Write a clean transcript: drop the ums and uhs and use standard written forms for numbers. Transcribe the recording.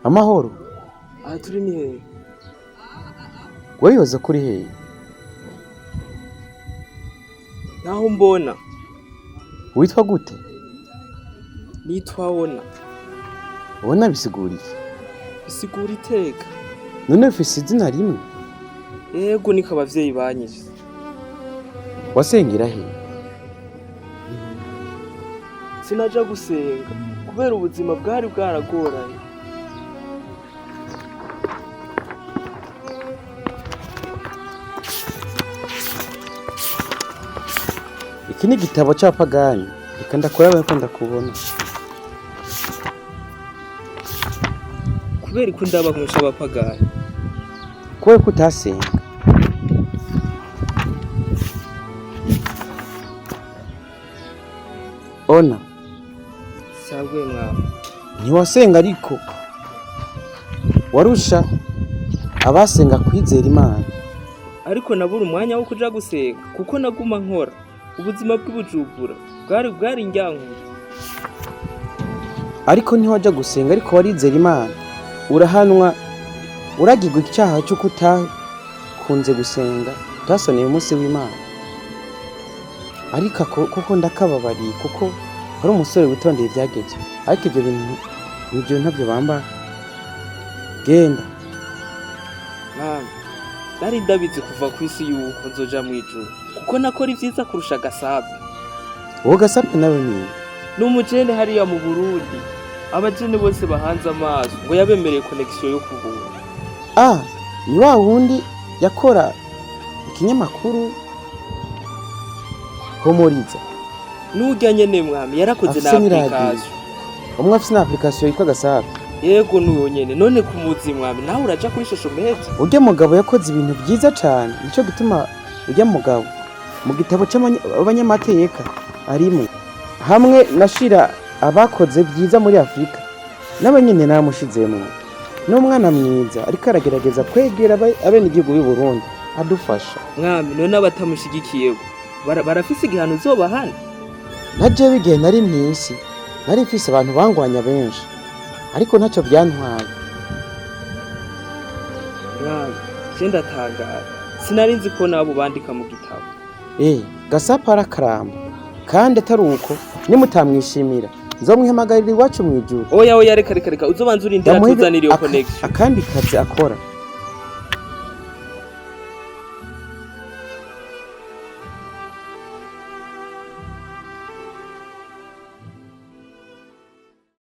Amahoro, aha turi ni hehe? wibaza kuri hehe? Naho mbona Witwa gute? nitwa Ona. Ubona bisigura iki? Bisigura iteka. None ufise izina rimwe? Yego niko abavyeyi banyise. Wasengera he? Sinaja gusenga kubera ubuzima bwari bwaragoranye. Iki ni igitabo c'abapagani. Reka ndakuraba ko ndakubona. Kubera ko ndaba nkusha abapagani. Kubera ko utasenga. Ona, Sabwe mwami. ntiwasenga ariko warusha abasenga kwizera Imana. Ariko nabura umwanya wo kuja gusenga kuko naguma nkora. Ubuzima bw'Ibujumbura bwari njyankuru. Ariko ntiwaja gusenga ariko warizera Imana. Urahanwa uragirwa icyaha cyo kutakunze gusenga, utasoneye umunsi w'Imana. Ariko kuko ndakababariye kuko ari umusore witondeye ibyageze. Ariko ibyo bintu nibyo ntabyo bamba. Genda. Mwami, nari ndabizi kuva ku isi yuko nzoja mu ijuru kuko nakora ivyiza kurusha Gasape. Uwo Gasape nawe ni N'umujene hariya mu Burundi. Abajene bose bahanze amaso ngo yabemereye connection yo kubura. Ni wa wundi yakora ikinyamakuru Homoriza. N'urya nyene mwami yarakoze na application. Umwe afise na application yitwa Gasape. Yego n'uyo nyene. None kumuzi mwami nawe uraja kuri social media. Urya mugabo yakoze ibintu byiza cyane. Nico gituma urya mugabo mu gitabo c'abanyamateka arimo hamwe nashira abakoze byiza muri Afrika n'abanyene namushizemo. N'umwana mwiza ariko aragerageza kwegera abene igihugu y'u Burundi adufasha. Mwami none abatamushigikiye barafise igihano uzobahana. Naje bigihe nari mwisi nari mfise abantu bangwanya benshi ariko ntacyo byantwaye. Mwami je ndatangara sinarinzi ko nabo bandika mu gitabo. Gasape arakaramba kandi atari uko nimutamwishimira nzomwihamagarira iwacu mu ijuru. Oya reka uzobanza urindira tuzanira iyo connection. Akandi kazi akora